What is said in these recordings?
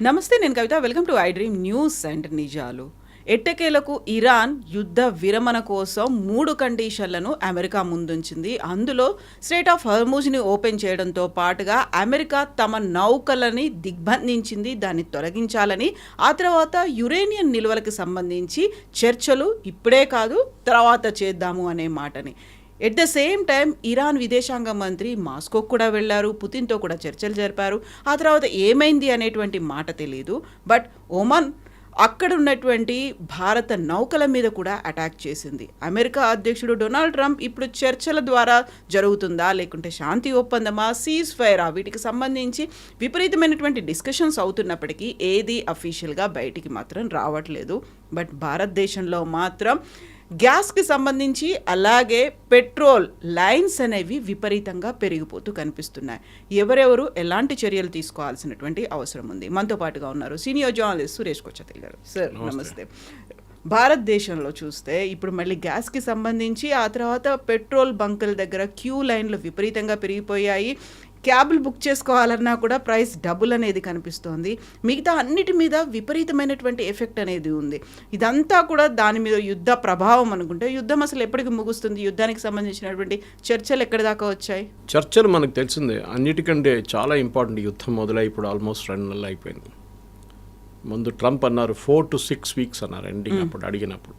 నమస్తే, నేను Kavitha. Welcome to I dream news and నిజాలు. ఎట్టకేలకు ఇరాన్ యుద్ధ విరమణ కోసం 3 కండిషన్లను అమెరికా ముందుంచింది. అందులో స్ట్రెయిట్ ఆఫ్ హర్మూజ్ని ఓపెన్ చేయడంతో పాటుగా అమెరికా తమ నౌకలని దిగ్బంధించింది, దాన్ని తొలగించాలని. ఆ తర్వాత యురేనియం నిల్వలకు సంబంధించి చర్చలు ఇప్పుడే కాదు తర్వాత చేద్దాము అనే మాటని. At the same time Iran విదేశాంగ మంత్రి మాస్కోకు కూడా వెళ్ళారు, పుతిన్తో కూడా చర్చలు జరిపారు. ఆ తర్వాత ఏమైంది అనేటువంటి మాట తెలియదు. బట్ ఒమన్ అక్కడ ఉన్నటువంటి భారత నౌకల మీద కూడా అటాక్ చేసింది. అమెరికా అధ్యక్షుడు డొనాల్డ్ ట్రంప్ ఇప్పుడు చర్చల ద్వారా జరుగుతుందా లేకుంటే శాంతి ఒప్పందమా, సీజ్ ఫైరా, వీటికి సంబంధించి విపరీతమైనటువంటి డిస్కషన్స్ అవుతున్నప్పటికీ ఏది అఫీషియల్గా బయటికి మాత్రం రావట్లేదు. బట్ భారతదేశంలో మాత్రం గ్యాస్కి సంబంధించి అలాగే పెట్రోల్ లైన్స్ అనేవి విపరీతంగా పెరిగిపోతూ కనిపిస్తున్నాయి. ఎవరెవరు ఎలాంటి చర్యలు తీసుకోవాల్సినటువంటి అవసరం ఉంది? మనతో పాటుగా ఉన్నారు సీనియర్ జర్నలిస్ట్ సురేష్ కొచ్చతిల్ గారు. సార్ నమస్తే. భారతదేశంలో చూస్తే ఇప్పుడు మళ్ళీ గ్యాస్కి సంబంధించి ఆ తర్వాత పెట్రోల్ బంకుల దగ్గర క్యూ లైన్లు విపరీతంగా పెరిగిపోయాయి. క్యాబ్లు బుక్ చేసుకోవాలన్నా కూడా ప్రైస్ డబుల్ అనేది కనిపిస్తోంది. మిగతా అన్నిటి మీద విపరీతమైనటువంటి ఎఫెక్ట్ అనేది ఉంది. ఇదంతా కూడా దాని మీద యుద్ధ ప్రభావం అనుకుంటే యుద్ధం అసలు ఎప్పటికి ముగుస్తుంది? యుద్ధానికి సంబంధించినటువంటి చర్చలు ఎక్కడి దాకా వచ్చాయి? చర్చలు మనకు తెలిసిందే. అన్నిటికంటే చాలా ఇంపార్టెంట్ యుద్ధం మొదలై ఇప్పుడు ఆల్మోస్ట్ 2 నెలలు అయిపోయింది. ముందు ట్రంప్ అన్నారు 4 to 6 weeks అన్నారు ఎండింగ్. అప్పుడు అడిగినప్పుడు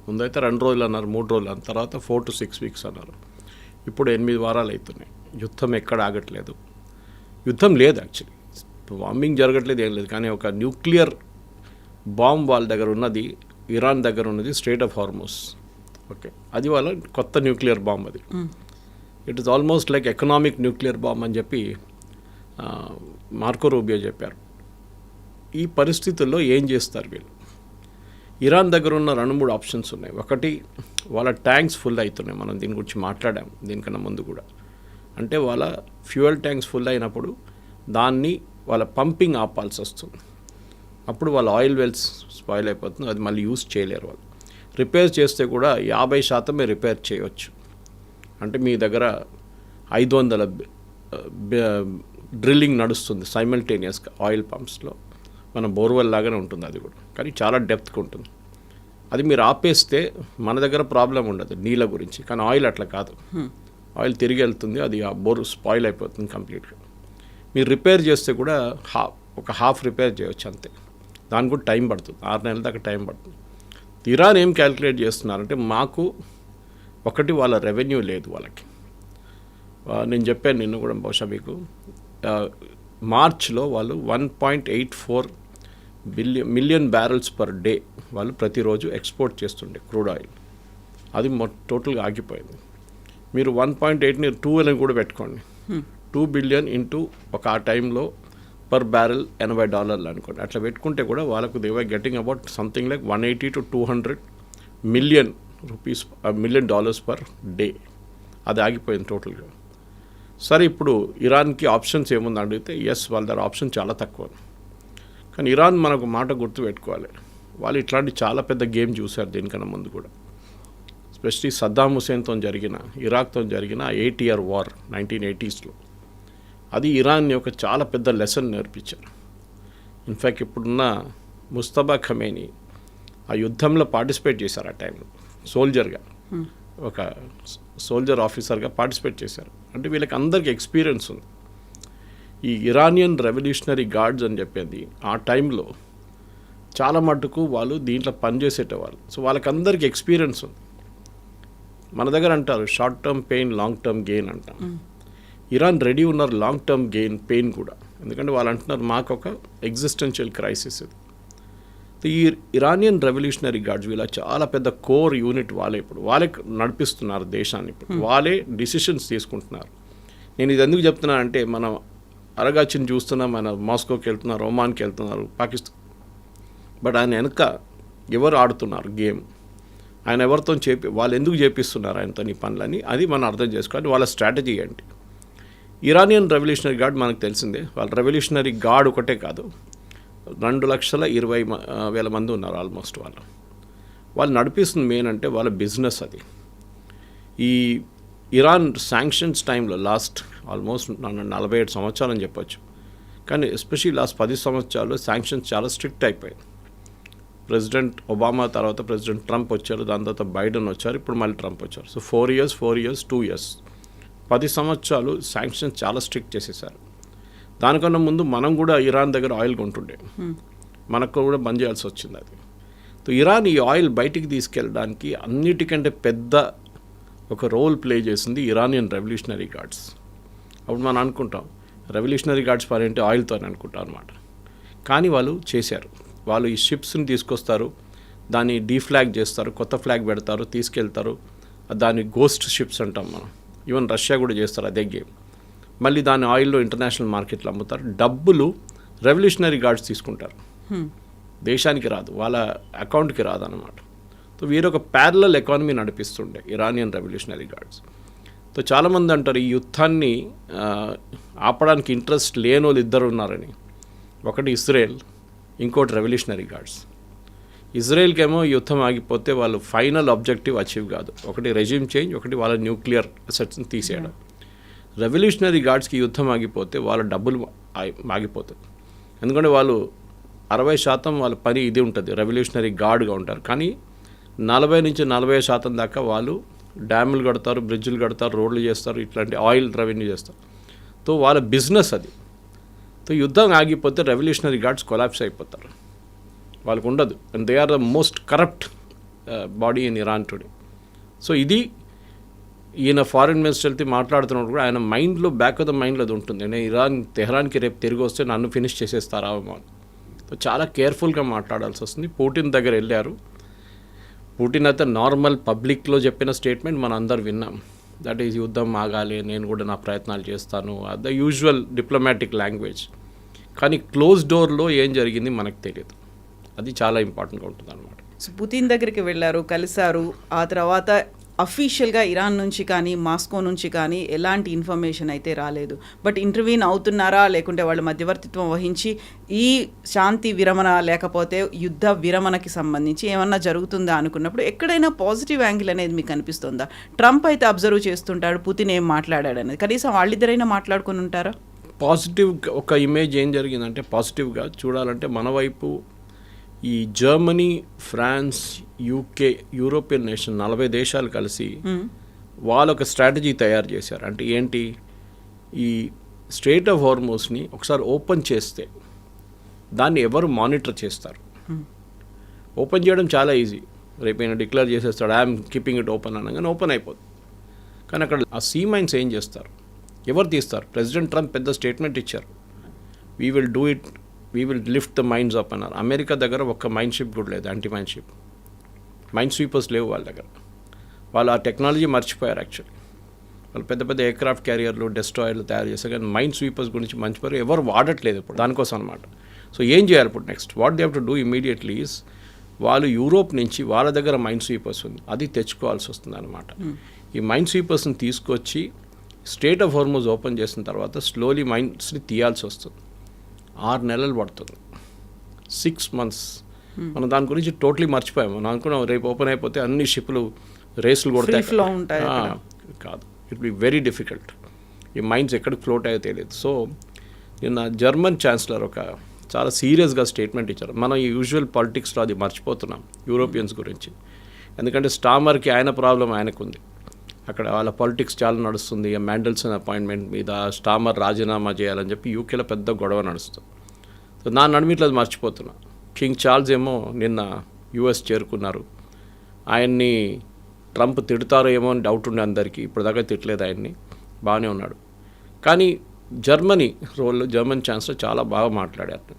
ముందైతే 2 రోజులు అన్నారు, 3 రోజులు అన్న తర్వాత 4 to 6 weeks అన్నారు. ఇప్పుడు 8 వారాలు అవుతున్నాయి. యుద్ధం ఎక్కడ ఆగట్లేదు. యుద్ధం లేదు, యాక్చువల్లీ బాంబింగ్ జరగట్లేదు, ఏం లేదు. కానీ ఒక న్యూక్లియర్ బాంబ్ వాళ్ళ దగ్గర ఉన్నది, ఇరాన్ దగ్గర ఉన్నది స్ట్రెయిట్ ఆఫ్ హార్మూజ్. ఓకే, అది వాళ్ళ కొత్త న్యూక్లియర్ బాంబ్. అది it is almost like economic nuclear bomb అని చెప్పి మార్కో రూబియో చెప్పారు. ఈ పరిస్థితుల్లో ఏం చేస్తారు వీళ్ళు? ఇరాన్ దగ్గర ఉన్న 2-3 ఆప్షన్స్ ఉన్నాయి. ఒకటి, వాళ్ళ ట్యాంక్స్ ఫుల్ అవుతున్నాయి. మనం దీని గురించి మాట్లాడాం దీనికన్నా ముందు కూడా. అంటే వాళ్ళ ఫ్యూయల్ ట్యాంక్స్ ఫుల్ అయినప్పుడు దాన్ని వాళ్ళ పంపింగ్ ఆపాల్సి వస్తుంది. అప్పుడు వాళ్ళ ఆయిల్ వెల్స్ స్పాయిల్ అయిపోతుంది, అది మళ్ళీ యూజ్ చేయలేరు వాళ్ళు. రిపేర్ చేస్తే కూడా 50% రిపేర్ చేయవచ్చు. అంటే మీ దగ్గర 500 డ్రిల్లింగ్ నడుస్తుంది సైమల్టేనియస్గా ఆయిల్ పంప్స్లో. మన బోర్వెల్ లాగానే ఉంటుంది అది కూడా, కానీ చాలా డెప్త్గా ఉంటుంది. అది మీరు ఆపేస్తే మన దగ్గర ప్రాబ్లం ఉండదు నీళ్ళ గురించి, కానీ ఆయిల్ అట్లా కాదు. ఆయిల్ తిరిగి వెళ్తుంది, అది ఆ బోర్ స్పాయిల్ అయిపోతుంది కంప్లీట్గా. మీరు రిపేర్ చేస్తే కూడా ఒక హాఫ్ రిపేర్ చేయవచ్చు అంతే. దానికి కూడా టైం పడుతుంది, 6 నెలల దాకా టైం పడుతుంది. ఇరాన్ ఏం క్యాలిక్యులేట్ చేస్తున్నారంటే, మాకు ఒకటి వాళ్ళ రెవెన్యూ లేదు వాళ్ళకి. నేను చెప్పాను నిన్ను కూడా బహుశా మీకు, మార్చ్లో వాళ్ళు 1.84 మిలియన్ బ్యారెల్స్ పర్ డే వాళ్ళు ప్రతిరోజు ఎక్స్పోర్ట్ చేస్తుండే క్రూడ్ ఆయిల్. అది టోటల్గా ఆగిపోయింది. మీరు 1.8ని 2 అని కూడా పెట్టుకోండి. 2 బిలియన్ ఇంటూ ఒక ఆ టైంలో పర్ బ్యారెల్ $80 అనుకోండి. అట్లా పెట్టుకుంటే కూడా వాళ్ళకు they were getting about something like 180 to 200 million dollars per day. అది ఆగిపోయింది టోటల్గా. సరే, ఇప్పుడు ఇరాన్కి ఆప్షన్స్ ఏముంది అడిగితే, ఎస్, వాళ్ళ దగ్గర ఆప్షన్ చాలా తక్కువ. కానీ ఇరాన్ మనకు మాట గుర్తు పెట్టుకోవాలి, వాళ్ళు ఇట్లాంటి చాలా పెద్ద గేమ్ చూశారు దీనికన్నా ముందు కూడా. ఎస్పెషలీ సద్దాం హుసేన్తో జరిగిన, ఇరాక్తో జరిగిన 8 year వార్ 1980sలో, అది ఇరాన్ యొక్క చాలా పెద్ద లెసన్ నేర్పించారు. ఇన్ఫ్యాక్ట్ ఇప్పుడున్న ముస్తఫా ఖమేనీ ఆ యుద్ధంలో పార్టిసిపేట్ చేశారు. ఆ టైంలో సోల్జర్గా, ఒక సోల్జర్ ఆఫీసర్గా పార్టిసిపేట్ చేశారు. అంటే వీళ్ళకి అందరికీ ఎక్స్పీరియన్స్ ఉంది. ఈ ఇరానియన్ రెవల్యూషనరీ గార్డ్స్ అని చెప్పేది ఆ టైంలో చాలా మటుకు వాళ్ళు దీంట్లో పనిచేసేటవాళ్ళు. సో వాళ్ళకందరికీ ఎక్స్పీరియన్స్ ఉంది. మన దగ్గర అంటారు short term pain, long term gain అంటాం. ఇరాన్ రెడీ ఉన్నారు లాంగ్ టర్మ్ గెయిన్, పెయిన్ కూడా. ఎందుకంటే వాళ్ళు అంటున్నారు మాకు ఒక ఎగ్జిస్టెన్షియల్ క్రైసిస్ ఇది. ఈ ఇరానియన్ రెవల్యూషనరీ గార్డ్స్ వీళ్ళ చాలా పెద్ద కోర్ యూనిట్. వాళ్ళే నడిపిస్తున్నారు దేశాన్ని. ఇప్పుడు వాళ్ళే డిసిషన్స్ తీసుకుంటున్నారు. నేను ఇది ఎందుకు చెప్తున్నానంటే, మనం అరగాచిని చూస్తున్నాం, మన మాస్కోకి వెళ్తున్నారు, ఒమాన్కి వెళ్తున్నారు, పాకిస్తాన్. బట్ ఆయన వెనక ఎవరు ఆడుతున్నారు గేమ్, ఆయన ఎవరితో వాళ్ళు ఎందుకు చేపిస్తున్నారు ఆయనతో ఈ పనులని, అది మనం అర్థం చేసుకోవాలి. వాళ్ళ స్ట్రాటజీ ఏంటి? ఇరానియన్ రెవల్యూషనరీ గార్డ్ మనకు తెలిసిందే. వాళ్ళ రెవల్యూషనరీ గార్డ్ ఒకటే కాదు, 2,20,000 మంది ఉన్నారు ఆల్మోస్ట్. వాళ్ళు నడిపిస్తుంది మెయిన్ అంటే వాళ్ళ బిజినెస్. అది ఈ ఇరాన్ శాంక్షన్స్ టైంలో లాస్ట్ ఆల్మోస్ట్ 47 సంవత్సరాలు అని చెప్పొచ్చు. కానీ ఎస్పెషల్లీ లాస్ట్ 10 సంవత్సరాలు శాంక్షన్స్ చాలా స్ట్రిక్ట్ అయిపోయాయి. ప్రెసిడెంట్ ఒబామా తర్వాత ప్రెసిడెంట్ ట్రంప్ వచ్చారు, దాని తర్వాత బైడెన్ వచ్చారు, ఇప్పుడు మళ్ళీ ట్రంప్ వచ్చారు. సో 4 years 2 years 10 సంవత్సరాలు శాంక్షన్స్ చాలా స్ట్రిక్ట్ చేసేసారు. దానికన్నా ముందు మనం కూడా ఇరాన్ దగ్గర ఆయిల్ కొంటుండే, మనకు కూడా బంద్ చేయాల్సి వచ్చింది అది. సో ఇరాన్ ఈ ఆయిల్ బయటికి తీసుకెళ్ళడానికి అన్నిటికంటే పెద్ద ఒక రోల్ ప్లే చేసింది ఇరానియన్ రెవల్యూషనరీ గార్డ్స్. అప్పుడు మనం అనుకుంటాం రెవల్యూషనరీ గార్డ్స్ పని అంటే ఆయిల్తో అని అనుకుంటాం అనమాట. కానీ వాళ్ళు చేశారు. వాళ్ళు ఈ షిప్స్ని తీసుకొస్తారు, దాన్ని డీఫ్లాగ్ చేస్తారు, కొత్త ఫ్లాగ్ పెడతారు, తీసుకెళ్తారు. దాన్ని గోస్ట్ షిప్స్ అంటాం మనం. ఈవెన్ రష్యా కూడా చేస్తారు అదే గేమ్. మళ్ళీ దాని ఆయిల్లో ఇంటర్నేషనల్ మార్కెట్లో అమ్ముతారు. డబ్బులు రెవల్యూషనరీ గార్డ్స్ తీసుకుంటారు, దేశానికి రాదు, వాళ్ళ అకౌంట్కి రాదు అనమాట. సో వీరొక ప్యారలల్ ఎకానమీ నడిపిస్తుండే ఇరానియన్ రెవల్యూషనరీ గార్డ్స్. సో చాలామంది అంటారు ఈ యుద్ధాన్ని ఆపడానికి ఇంట్రెస్ట్ లేని వాళ్ళు ఇద్దరు ఉన్నారని. ఒకటి ఇజ్రాయెల్, ఇంకోటి రెవల్యూషనరీ గార్డ్స్. ఇజ్రాయెల్కేమో యుద్ధం ఆగిపోతే వాళ్ళు ఫైనల్ ఆబ్జెక్టివ్ అచీవ్ కాదు. ఒకటి రెజ్యూమ్ చేంజ్, ఒకటి వాళ్ళ న్యూక్లియర్ అసెట్స్ని తీసేయడం. రెవల్యూషనరీ గార్డ్స్కి యుద్ధం ఆగిపోతే వాళ్ళ డబ్బులు ఆగిపోతుంది. ఎందుకంటే వాళ్ళు 60% వాళ్ళ పని ఇది ఉంటుంది, రెవల్యూషనరీ గార్డ్గా ఉంటారు. కానీ 40 నుంచి 40% దాకా వాళ్ళు డ్యాములు కడతారు, బ్రిడ్జ్లు కడతారు, రోడ్లు చేస్తారు, ఇట్లాంటి ఆయిల్ రెవెన్యూ చేస్తారు. సో వాళ్ళ బిజినెస్ అది. సో యుద్ధం ఆగిపోతే రెవల్యూషనరీ గార్డ్స్ కొలాప్స్ అయిపోతారు, వాళ్ళకు ఉండదు. And they are the most corrupt body in Iran today. So ఇది ఈయన ఫారిన్ మినిస్టర్తో మాట్లాడుతున్నప్పుడు కూడా ఆయన మైండ్లో బ్యాక్ ఆఫ్ ద మైండ్లో అది ఉంటుంది, నేను తెహ్రాన్కి రేపు తిరిగి వస్తే నన్ను ఫినిష్ చేసేస్తారా అని. సో చాలా కేర్ఫుల్గా మాట్లాడాల్సి వస్తుంది. పుటిన్ దగ్గర వెళ్ళారు. పుటిన్ అయితే నార్మల్ పబ్లిక్లో చెప్పిన స్టేట్మెంట్ మనం అందరు విన్నాం, దట్ ఈజ్ యుద్ధం ఆగాలి, నేను కూడా నా ప్రయత్నాలు చేస్తాను, ద యూజువల్ డిప్లొమాటిక్ లాంగ్వేజ్. కానీ క్లోజ్ డోర్లో ఏం జరిగింది మనకు తెలియదు. అది చాలా ఇంపార్టెంట్గా ఉంటుంది అనమాట. సో పుతిన్ దగ్గరికి వెళ్ళారు, కలిశారు. ఆ తర్వాత అఫీషియల్గా ఇరాన్ నుంచి కానీ మాస్కో నుంచి కానీ ఎలాంటి ఇన్ఫర్మేషన్ అయితే రాలేదు. బట్ ఇంటర్వ్యూన్ అవుతున్నారా, లేకుంటే వాళ్ళు మధ్యవర్తిత్వం వహించి ఈ శాంతి విరమణ లేకపోతే యుద్ధ విరమణకి సంబంధించి ఏమన్నా జరుగుతుందా అనుకున్నప్పుడు ఎక్కడైనా పాజిటివ్ యాంగిల్ అనేది మీకు అనిపిస్తుందా? ట్రంప్ అయితే అబ్జర్వ్ చేస్తుంటాడు, పుతిన్ ఏం మాట్లాడాడు అనేది. కనీసం వాళ్ళిద్దరైనా మాట్లాడుకుని ఉంటారా? పాజిటివ్ ఒక ఇమేజ్ ఏం జరిగిందంటే, పాజిటివ్గా చూడాలంటే మన వైపు ఈ Germany, France, UK, European nation 40 దేశాలు కలిసి వాళ్ళు ఒక స్ట్రాటజీ తయారు చేశారు. అంటే ఏంటి, ఈ స్ట్రెయిట్ ఆఫ్ హార్మోస్ని ఒకసారి ఓపెన్ చేస్తే దాన్ని ఎవరు మానిటర్ చేస్తారు? ఓపెన్ చేయడం చాలా ఈజీ, రేపు ఆయన డిక్లేర్ చేసేస్తాడు ఐఎమ్ కీపింగ్ ఇట్ ఓపెన్ అనగానే ఓపెన్ అయిపోతుంది. కానీ అక్కడ ఆ సీ మైన్స్ ఏం చేస్తారు, ఎవరు తీస్తారు? ప్రెసిడెంట్ ట్రంప్ పెద్ద స్టేట్మెంట్ ఇచ్చారు, we will do it, we will lift the mines up అన్నారు. అమెరికా దగ్గర ఒక్క మైన్ షిప్ కూడా లేదు, anti mine ship, mine sweepers లేవు వాళ్ళ దగ్గర. వాళ్ళు ఆ టెక్నాలజీ మర్చిపోయారు యాక్చువల్లీ. వాళ్ళు పెద్ద పెద్ద ఎయిర్క్రాఫ్ట్ క్యారియర్లు, డెస్ట్రాయర్లు తయారు చేస్తారు, కానీ మైన్ స్వీపర్స్ గురించి మర్చిపోయారు, ఎవరు వాడట్లేదు ఇప్పుడు దానికోసం అనమాట. సో ఏం చేయాలి ఇప్పుడు next? What they have to do immediately is, వాళ్ళు యూరోప్ నుంచి వాళ్ళ దగ్గర మైన్ స్వీపర్స్ ఉంది, అది తెచ్చుకోవాల్సి వస్తుంది అనమాట. ఈ మైన్ స్వీపర్స్ని తీసుకొచ్చి స్ట్రెయిట్ ఆఫ్ హార్మోస్ ఓపెన్ చేసిన తర్వాత స్లోలీ మైన్స్ని తీయాల్సి వస్తుంది. 6 నెలలు పడుతుంది, 6 months. మనం దాని గురించి టోటలీ మర్చిపోయాము. మనం అనుకున్నాం రేపు ఓపెన్ అయిపోతే అన్ని షిప్లు రేసులు కొడతాయి, కాదు, ఇట్ బి వెరీ డిఫికల్ట్. ఈ మైన్స్ ఎక్కడికి ఫ్లోట్ అయ్యో తెలియదు. సో నిన్న జర్మన్ ఛాన్సలర్ ఒక చాలా సీరియస్గా స్టేట్మెంట్ ఇచ్చారు. మనం ఈ యూజువల్ పాలిటిక్స్లో అది మర్చిపోతున్నాం యూరోపియన్స్ గురించి. ఎందుకంటే స్టామర్కి ఆయన ప్రాబ్లం ఆయనకుంది, అక్కడ వాళ్ళ పాలిటిక్స్ చాలా నడుస్తుంది. మ్యాండల్సన్ అపాయింట్మెంట్ మీద స్టామర్ రాజీనామా చేయాలని చెప్పి యూకేలో పెద్ద గొడవ నడుస్తుంది. సో నా నడుమిట్లో అది మర్చిపోతున్నా. కింగ్ చార్ల్స్ ఏమో నిన్న యుఎస్ చేరుకున్నారు. ఆయన్ని ట్రంప్ తిడతారో ఏమో అని డౌట్ ఉండే అందరికీ, ఇప్పుడు దాకా తిట్టలేదు ఆయన్ని, బాగానే ఉన్నాడు. కానీ జర్మనీ రోల్లో జర్మన్ ఛాన్సలర్ చాలా బాగా మాట్లాడారు.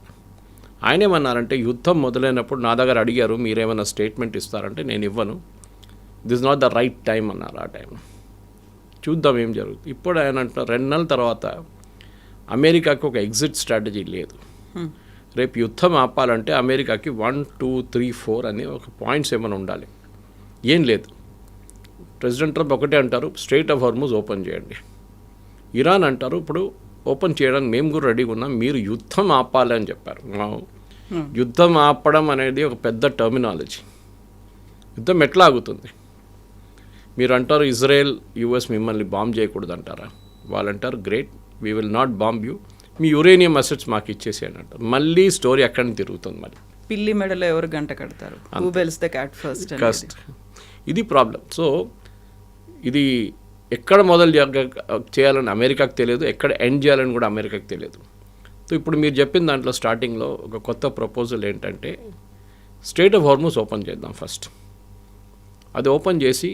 ఆయన ఏమన్నారంటే, యుద్ధం మొదలైనప్పుడు నా దగ్గర అడిగారు మీరేమైనా స్టేట్మెంట్ ఇస్తారంటే నేను ఇవ్వను, this not the right time అన్నారు. ఆ టైం చూద్దాం ఏం జరుగుతుంది. ఇప్పుడు ఆయన అంటున్నారు 2 నెలల తర్వాత అమెరికాకి ఒక ఎగ్జిట్ స్ట్రాటజీ లేదు. రేపు యుద్ధం ఆపాలంటే అమెరికాకి 1, 2, 3, 4 అనే ఒక పాయింట్స్ ఏమైనా ఉండాలి. ఏం లేదు. ప్రెసిడెంట్ ట్రంప్ ఒకటే అంటారు, స్ట్రెయిట్ ఆఫ్ హార్మోస్ ఓపెన్ చేయండి. ఇరాన్ అంటారు ఇప్పుడు ఓపెన్ చేయడానికి మేము కూడా రెడీగా ఉన్నాం, మీరు యుద్ధం ఆపాలి అని చెప్పారు. యుద్ధం ఆపడం అనేది ఒక పెద్ద టర్మినాలజీ. యుద్ధం ఎట్లా ఆగుతుంది? మీరు అంటారు ఇజ్రాయెల్, యుఎస్ మిమ్మల్ని బాంబ్ చేయకూడదు అంటారా? వాళ్ళు అంటారు great, we will not bomb you, me uranium assets మాకు ఇచ్చేసేయండి అంటారు. మళ్ళీ స్టోరీ ఎక్కడిని తిరుగుతుంది మరి. పిల్లి మెడలో ఎవరు గంట కడతారు, who bells the cat first cast, ఇది ప్రాబ్లం. సో ఇది ఎక్కడ మొదలు చేయాలని అమెరికాకు తెలియదు, ఎక్కడ ఎండ్ చేయాలని కూడా అమెరికాకు తెలియదు. సో ఇప్పుడు మీరు చెప్పిన దాంట్లో స్టార్టింగ్లో ఒక కొత్త ప్రపోజల్ ఏంటంటే స్ట్రెయిట్ ఆఫ్ హార్మూజ్ ఓపెన్ చేద్దాం ఫస్ట్. అది ఓపెన్ చేసి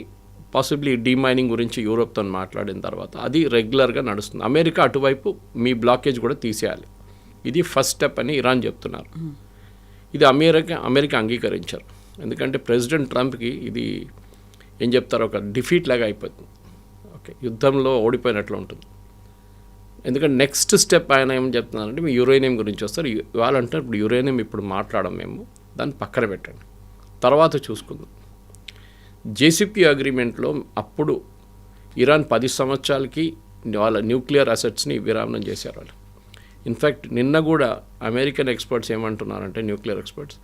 పాసిబ్లీ డీమైనింగ్ గురించి యూరోప్తో మాట్లాడిన తర్వాత అది రెగ్యులర్గా నడుస్తుంది. అమెరికా అటువైపు మీ బ్లాకేజ్ కూడా తీసేయాలి. ఇది ఫస్ట్ స్టెప్ అని ఇరాన్ చెప్తున్నారు. ఇది అమెరికా అంగీకరించారు. ఎందుకంటే ప్రెసిడెంట్ ట్రంప్కి ఇది ఏం చెప్తారో ఒక డిఫీట్ లాగా అయిపోతుంది. ఓకే, యుద్ధంలో ఓడిపోయినట్లు ఉంటుంది. ఎందుకంటే నెక్స్ట్ స్టెప్ ఆయన ఏం చెప్తున్నారంటే మీ యురేనియం గురించి వస్తారు. వాళ్ళంటే ఇప్పుడు యురేనియం ఇప్పుడు మాట్లాడడం, మేము దాన్ని పక్కన పెట్టండి, తర్వాత చూసుకుందాం. జేసీపీ అగ్రిమెంట్లో అప్పుడు ఇరాన్ 10 సంవత్సరాలకి వాళ్ళ న్యూక్లియర్ అసెట్స్ని విరామం చేశారు వాళ్ళు. ఇన్ఫ్యాక్ట్ నిన్న కూడా అమెరికన్ ఎక్స్పర్ట్స్ ఏమంటున్నారంటే, న్యూక్లియర్ ఎక్స్పర్ట్స్,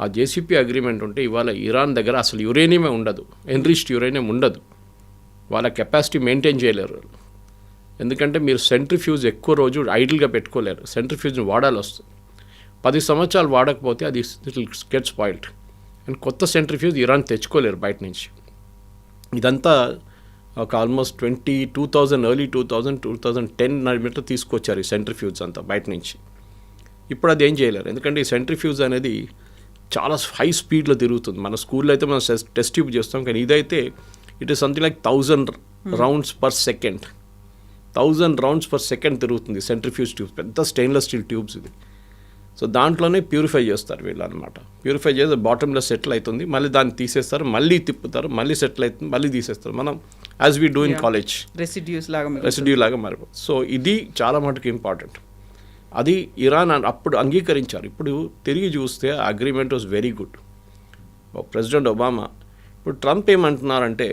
ఆ జేసీపీ అగ్రిమెంట్ ఉంటే ఇవాళ ఇరాన్ దగ్గర అసలు యురేనియమే ఉండదు, ఎన్రిచ్డ్ యురేనియం ఉండదు. వాళ్ళ కెపాసిటీ మెయింటైన్ చేయలేరు వాళ్ళు. ఎందుకంటే మీరు సెంట్రిఫ్యూజ్ ఎక్కువ రోజు ఐడిల్గా పెట్టుకోలేరు, సెంట్రిఫ్యూజ్ని వాడాలి వస్తుంది. 10 సంవత్సరాలు వాడకపోతే అది గెట్ స్పాయిల్డ్. అండ్ కొత్త సెంట్రిఫ్యూజ్ ఇరాన్ తెచ్చుకోలేరు బయట నుంచి. ఇదంతా ఒక ఆల్మోస్ట్ 2000 ఎర్లీ 2010 మీటర్ తీసుకొచ్చారు ఈ సెంట్రిఫ్యూజ్ అంతా బయట నుంచి. ఇప్పుడు అది ఏం చేయలేరు, ఎందుకంటే ఈ సెంట్రిఫ్యూజ్ అనేది చాలా హై స్పీడ్లో తిరుగుతుంది. మన స్కూల్లో అయితే మనం టెస్ట్ ట్యూబ్ చేస్తాం, కానీ ఇదైతే it is something like 1000 rounds per second. 1000 rounds per second తిరుగుతుంది సెంట్రిఫ్యూజ్ ట్యూబ్స్, పెద్ద స్టెయిన్లెస్ స్టీల్ ట్యూబ్స్ ఇది. సో దాంట్లోనే ప్యూరిఫై చేస్తారు వీళ్ళు అనమాట. ప్యూరిఫై చేసి బాటంలో సెటిల్ అవుతుంది, మళ్ళీ దాన్ని తీసేస్తారు, మళ్ళీ తిప్పుతారు, మళ్ళీ సెటిల్ అవుతుంది, మళ్ళీ తీసేస్తారు. మనం as we do in college residue లాగా మారిపోతుంది. సో ఇది చాలా మటుకు ఇంపార్టెంట్. అది ఇరాన్ అప్పుడు అంగీకరించారు. ఇప్పుడు తిరిగి చూస్తే ఆ agreement was very good. President Obama, ఇప్పుడు ట్రంప్ ఏమంటున్నారంటే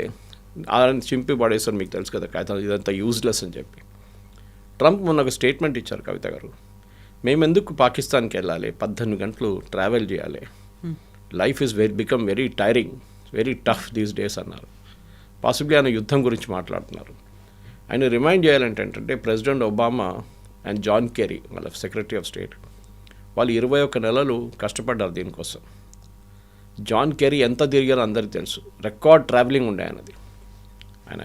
ఆయన చింపి పడేస్తారు, మీకు తెలుసు కదా కాగితాలు, ఇదంతా యూజ్లెస్ అని చెప్పి. ట్రంప్ మొన్న ఒక స్టేట్మెంట్ ఇచ్చారు, కవిత గారు, మేమెందుకు పాకిస్తాన్కి వెళ్ళాలి, 18 గంటలు ట్రావెల్ చేయాలి, life is become very tiring, very tough these days అన్నారు. పాసిబ్లీ ఆయన యుద్ధం గురించి మాట్లాడుతున్నారు. ఆయన రిమైండ్ చేయాలంటే ఏంటంటే president Obama and John Kerry వాళ్ళ సెక్రటరీ ఆఫ్ స్టేట్, వాళ్ళు 21 నెలలు కష్టపడ్డారు దీనికోసం. జాన్ కెరీ ఎంత తిరిగారో అందరికీ తెలుసు, రికార్డ్ ట్రావెలింగ్ ఉండే ఆయనది. ఆయన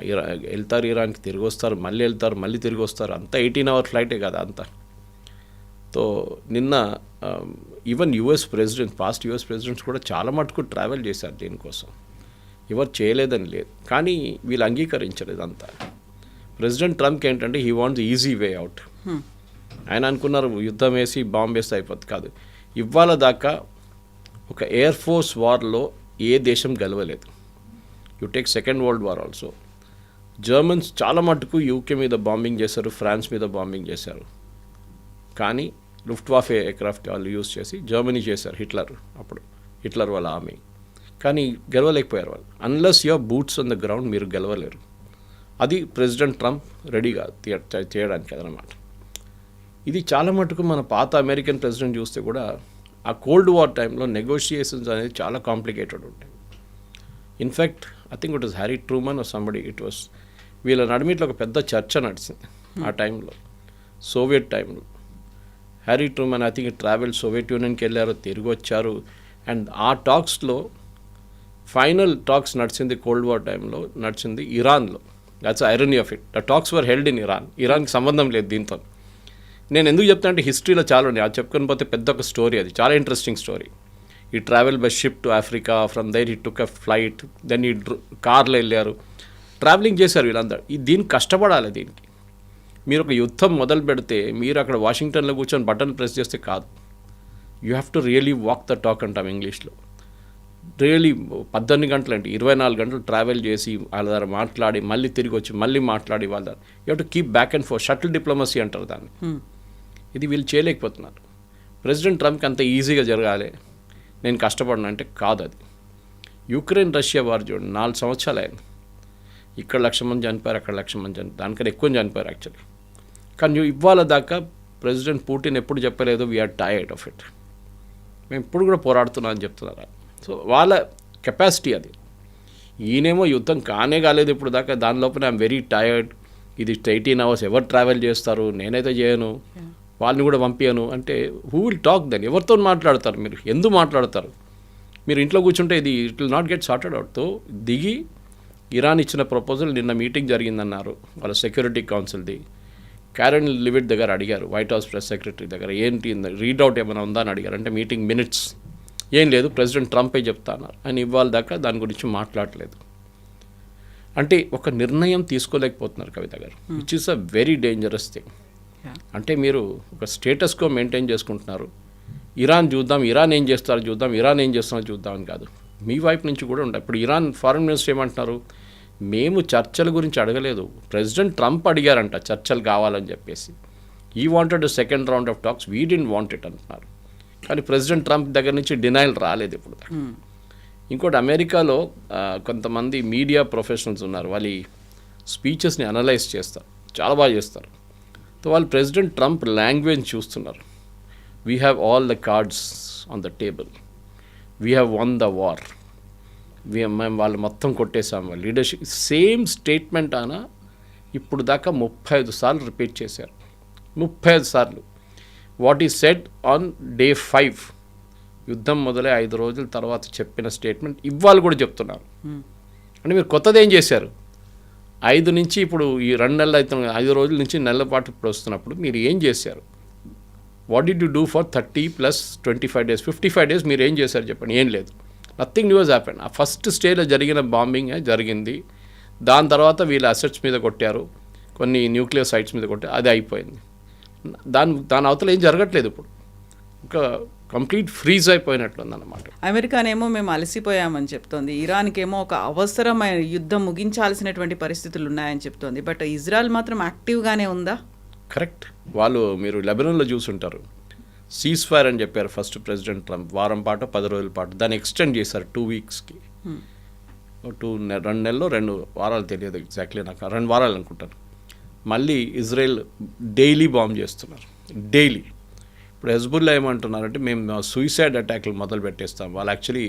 వెళ్తారు ఇరాన్కి, తిరిగి వస్తారు, మళ్ళీ వెళ్తారు, మళ్ళీ తిరిగి వస్తారు, అంతా 18 అవర్ ఫ్లైటే కదా అంతా. సో నిన్న even US president, past US presidents కూడా చాలా మటుకు ట్రావెల్ చేశారు దీనికోసం. ఎవరు చేయలేదని లేదు, కానీ వీళ్ళు అంగీకరించరు ఇదంతా. ప్రెసిడెంట్ ట్రంప్కి ఏంటంటే he wants easy way out. ఆయన అనుకున్నారు యుద్ధం వేసి బాంబు వేస్తే అయిపోతుంది, కాదు. ఇవాళ దాకా ఒక ఎయిర్ ఫోర్స్ వార్లో ఏ దేశం గెలవలేదు. You take second world war also, Germans చాలా మటుకు యూకే మీద బాంబింగ్ చేశారు, ఫ్రాన్స్ మీద బాంబింగ్ చేశారు, కానీ లుఫ్ట్వాఫే ఎయిర్క్రాఫ్ట్ వాళ్ళు యూజ్ చేసి జర్మనీ చేశారు, హిట్లర్ వాళ్ళ ఆర్మీ, కానీ గెలవలేకపోయారు వాళ్ళు. Unless your boots on the ground మీరు గెలవలేరు. అది ప్రెసిడెంట్ ట్రంప్ రెడీగా చేయడానికి అదనమాట. ఇది చాలా మటుకు మన పాత అమెరికన్ ప్రెసిడెంట్ చూస్తే కూడా ఆ కోల్డ్ వార్ టైంలో నెగోషియేషన్స్ అనేది చాలా కాంప్లికేటెడ్ ఉంటాయి. In fact I think it was Harry Truman or somebody, it was వీళ్ళ నడిమిట్లో ఒక పెద్ద చర్చ నడిచింది ఆ టైంలో, సోవియట్ టైంలో. Harry Truman I think travel Soviet యూనియన్కి వెళ్ళారు, తిరిగి వచ్చారు. అండ్ ఆ టాక్స్లో ఫైనల్ టాక్స్ నడిచింది కోల్డ్ వార్ టైంలో నడిచింది ఇరాన్లో. That's irony of it. The talks were held in ఇరాన్కి సంబంధం లేదు దీంతో. నేను ఎందుకు చెప్తాను అంటే హిస్టరీలో చాలా ఉన్నాయి, అది చెప్పుకొని పోతే పెద్ద ఒక స్టోరీ, అది చాలా ఇంట్రెస్టింగ్ స్టోరీ. ఈ travel by ship to Africa, from their ఈ టుక్ అ ఫ్లైట్, దెన్ ఈ కార్లో వెళ్ళారు, ట్రావెలింగ్ చేశారు వీళ్ళందరూ. దీనికి కష్టపడాలి. దీనికి మీరు ఒక యుద్ధం మొదలు పెడితే మీరు అక్కడ వాషింగ్టన్లో కూర్చొని బటన్ ప్రెస్ చేస్తే కాదు. You have to really walk the talk అంటాం ఇంగ్లీష్లో. రియలీ 18 గంటలు అంటే 24 గంటలు ట్రావెల్ చేసి వాళ్ళ దగ్గర మాట్లాడి మళ్ళీ తిరిగి వచ్చి మళ్ళీ మాట్లాడి వాళ్ళ దగ్గర you have to keep back and four, shuttle diplomacy అంటారు దాన్ని. ఇది వీళ్ళు చేయలేకపోతున్నారు. ప్రెసిడెంట్ ట్రంప్కి అంత ఈజీగా జరగాలి, నేను కష్టపడినా అంటే కాదు. అది యుక్రెయిన్ రష్యా వార్ చూడండి, 4 సంవత్సరాలు అయింది. ఇక్కడ 1,00,000 మంది చనిపోయారు, అక్కడ 1,00,000 మంది చనిపోయారు, దానికన్నా ఎక్కువ చనిపోయారు యాక్చువల్లీ. కానీ ఇవాళ దాకా ప్రెసిడెంట్ పుటిన్ ఎప్పుడు చెప్పలేదు వీఆర్ టైర్డ్ ఆఫ్ ఇట్, మేము ఇప్పుడు కూడా పోరాడుతున్నాం అని చెప్తున్నారు. సో వాళ్ళ కెపాసిటీ అది. ఈయనేమో యుద్ధం కానే కాలేదు ఇప్పుడు దాకా, దాని లోపల ఐఎమ్ వెరీ టైర్డ్, ఇది 18 అవర్స్ ఎవరు ట్రావెల్ చేస్తారు, నేనైతే చేయను, వాళ్ళని కూడా పంపించను అంటే హూ విల్ టాక్ దెన్? ఎవరితో మాట్లాడతారు మీరు? ఎందుకు మాట్లాడతారు? మీరు ఇంట్లో కూర్చుంటే ఇది it will not get sorted అవుట్తో దిగి ఇరాన్ ఇచ్చిన ప్రపోజల్ నిన్న మీటింగ్ జరిగిందన్నారు వాళ్ళ సెక్యూరిటీ కౌన్సిల్ది. క్యారెన్ లివిట్ దగ్గర అడిగారు, వైట్ హౌస్ ప్రెస్ సెక్రటరీ దగ్గర, ఏంటి రీడౌట్ ఏమైనా ఉందా అని అడిగారు. అంటే మీటింగ్ మినిట్స్ ఏం లేదు, ప్రెసిడెంట్ ట్రంపే చెప్తా అన్నారు. ఆయన ఇవాళ దాకా దాని గురించి మాట్లాడలేదు. అంటే ఒక నిర్ణయం తీసుకోలేకపోతున్నారు కవిత గారు, which is a very dangerous thing. అంటే మీరు ఒక స్టేటస్ కో మెయింటైన్ చేసుకుంటున్నారు. ఇరాన్ చూద్దాం, ఇరాన్ ఏం చేస్తారో చూద్దాం, ఇరాన్ ఏం చేస్తారో చూద్దాం అని కాదు, మీ వైపు నుంచి కూడా ఉండాలి. ఇప్పుడు ఇరాన్ ఫారెన్ మినిస్టర్ ఏమంటున్నారు, మేము చర్చల గురించి అడగలేదు, ప్రెసిడెంట్ ట్రంప్ అడిగారంట చర్చలు కావాలని చెప్పేసి. ఈ wanted second round of talks, we didn't want it అంటున్నారు. కానీ ప్రెసిడెంట్ ట్రంప్ దగ్గర నుంచి డినైల్ రాలేదు ఇప్పుడు. ఇంకోటి అమెరికాలో కొంతమంది మీడియా ప్రొఫెషనల్స్ ఉన్నారు, వాళ్ళ స్పీచెస్ని అనలైజ్ చేస్తారు, చాలా బాగా చేస్తారు. సో వాళ్ళు ప్రెసిడెంట్ ట్రంప్ లాంగ్వేజ్ చూస్తున్నారు. We have all the cards on the table, we have one the war, మేము వాళ్ళు మొత్తం కొట్టేసాం. వాళ్ళు లీడర్షిప్ సేమ్ స్టేట్మెంట్ అయినా ఇప్పుడు దాకా 35 సార్లు రిపీట్ చేశారు. 35 సార్లు. What is said on day 5, యుద్ధం మొదలై 5 రోజుల తర్వాత చెప్పిన స్టేట్మెంట్ ఇవాళ కూడా చెప్తున్నారు. అంటే మీరు కొత్తది ఏం చేశారు? 5 నుంచి ఇప్పుడు ఈ 2 నెలలు అవుతున్న 5 రోజుల నుంచి నెలల పాటు ఇప్పుడు వస్తున్నప్పుడు మీరు ఏం చేశారు? What did you do for 30 + 25 days, 55 days మీరు ఏం చేశారు చెప్పండి? ఏం లేదు. Nothing new has happen. ఆ ఫస్ట్ స్టేజ్లో జరిగిన బాంబింగ్ జరిగింది. దాని తర్వాత వీళ్ళ అసెట్స్ మీద కొట్టారు, కొన్ని న్యూక్లియర్ సైట్స్ మీద కొట్టారు, అది అయిపోయింది. దాని అవతల ఏం జరగట్లేదు. ఇప్పుడు ఇంకా కంప్లీట్ ఫ్రీజ్ అయిపోయినట్లుందన్నమాట. అమెరికానేమో మేము అలసిపోయామని చెప్తోంది, ఇరాన్కేమో ఒక అవసరమైన యుద్ధం ముగించాల్సినటువంటి పరిస్థితులు ఉన్నాయని చెప్తోంది. బట్ ఇజ్రాయెల్ మాత్రం యాక్టివ్గానే ఉందా? కరెక్ట్. వాళ్ళు మీరు లెబనాన్లో చూసుంటారు, సీజ్ ఫైర్ అని చెప్పారు ఫస్ట్ ప్రెసిడెంట్ ట్రంప్, వారం పాటు 10 రోజుల పాటు. దాన్ని ఎక్స్టెండ్ చేశారు 2 weeksకి. 2 నెలల్లో 2 వారాలు తెలియదు ఎగ్జాక్ట్లీ నాకు, 2 వారాలు అనుకుంటాను. మళ్ళీ ఇజ్రాయెల్ డైలీ బాంబ్ చేస్తున్నారు, డైలీ. ఇప్పుడు హెజ్బుల్లా ఏమంటున్నారంటే మేము సూసైడ్ అటాక్లు మొదలు పెట్టేస్తాం. వాళ్ళు యాక్చువల్లీ